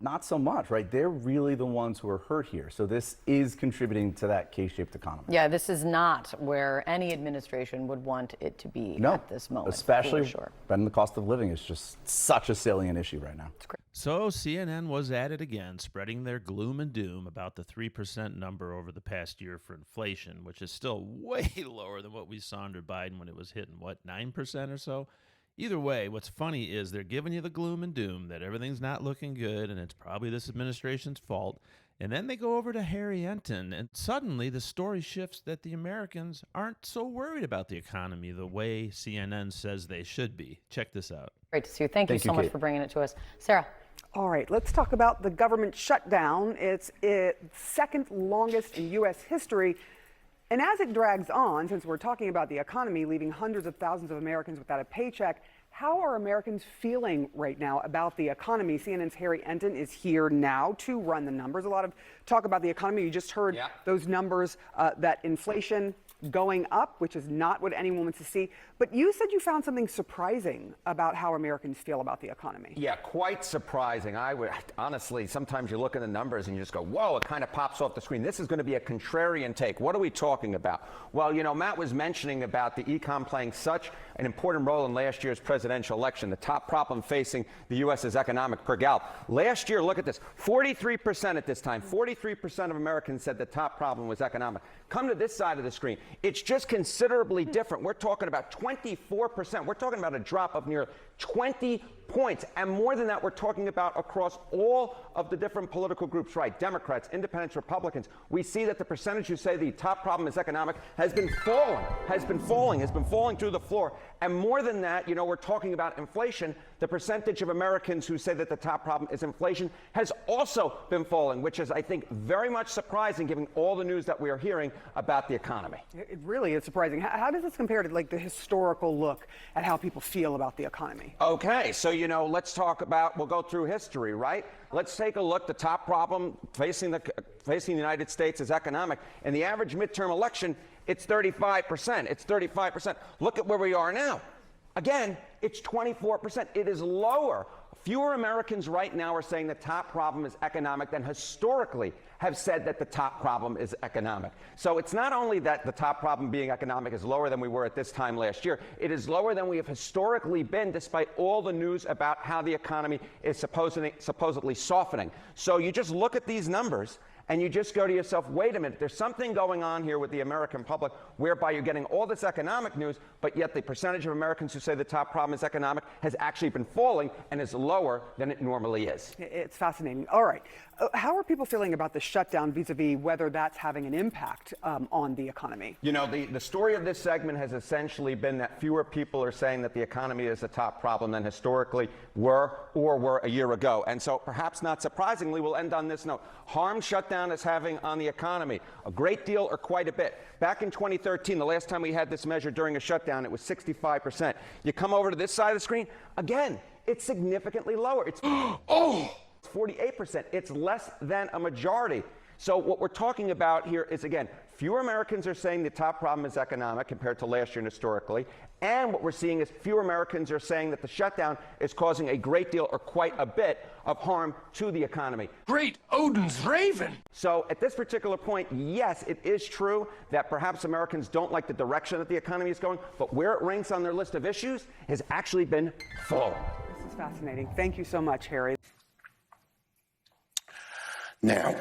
not so much, right? They're really the ones who are hurt here. So this is contributing to that K-shaped economy. Yeah, this is not where any administration would want it to be at this moment. Especially when the cost of living is just such a salient issue right now. So CNN was at it again, spreading their gloom and doom about the 3% number over the past year for inflation, which is still way lower than what we saw under Biden when it was hitting, 9% or so? Either way, what's funny is they're giving you the gloom and doom that everything's not looking good and it's probably this administration's fault. And then they go over to Harry Enton, and suddenly the story shifts that the Americans aren't so worried about the economy the way CNN says they should be. Check this out. Great to see you. Thank you so much for bringing it to us. Sarah. All right, let's talk about the government shutdown. It's second longest in U.S. history. And as it drags on, since we're talking about the economy, leaving hundreds of thousands of Americans without a paycheck, how are Americans feeling right now about the economy? CNN's Harry Enton is here now to run the numbers. A lot of talk about the economy. You just heard those numbers, that inflation going up, which is not what anyone wants to see. But you said you found something surprising about how Americans feel about the economy. Yeah, quite surprising. I would honestly, sometimes you look at the numbers and you just go, whoa, it kind of pops off the screen. This is going to be a contrarian take. What are we talking about? Well, you know, Matt was mentioning about the econ playing such an important role in last year's presidential election. The top problem facing the U.S. is economic per Gallup. Last year, look at this, 43% at this time, 43% of Americans said the top problem was economic. Come to this side of the screen. It's just considerably different. We're talking about 24%. We're talking about a drop of near 20 points. And more than that, we're talking about across all of the different political groups, right? Democrats, independents, Republicans. We see that the percentage who say the top problem is economic has been falling through the floor. And more than that, you know, we're talking about inflation. The percentage of Americans who say that the top problem is inflation has also been falling, which is, I think, very much surprising given all the news that we are hearing about the economy. It really is surprising. How does this compare to like the historical look at how people feel about the economy? Okay, so, you know, let's talk about, we'll go through history, right? Let's take a look. The top problem facing the United States is economic. In the average midterm election, it's 35%. It's 35%. Look at where we are now. Again, it's 24%. It is lower. Fewer Americans right now are saying the top problem is economic than historically have said that the top problem is economic. So it's not only that the top problem being economic is lower than we were at this time last year, it is lower than we have historically been despite all the news about how the economy is supposedly softening. So you just look at these numbers and you just go to yourself, wait a minute, there's something going on here with the American public whereby you're getting all this economic news, but yet the percentage of Americans who say the top problem is economic has actually been falling and is lower than it normally is. It's fascinating. All right. How are people feeling about the shutdown vis-a-vis whether that's having an impact on the economy? You know, the story of this segment has essentially been that fewer people are saying that the economy is the top problem than historically were a year ago. And so perhaps not surprisingly, we'll end on this note. Harm shutdown is having on the economy, a great deal or quite a bit. Back in 2013, the last time we had this measure during a shutdown, it was 65%. You come over to this side of the screen, again, it's significantly lower. It's 48%. It's less than a majority. So what we're talking about here is, again, fewer Americans are saying the top problem is economic compared to last year and historically. And what we're seeing is fewer Americans are saying that the shutdown is causing a great deal or quite a bit of harm to the economy. Great Odin's raven! So at this particular point, yes, it is true that perhaps Americans don't like the direction that the economy is going, but where it ranks on their list of issues has actually been falling. This is fascinating. Thank you so much, Harry. Now,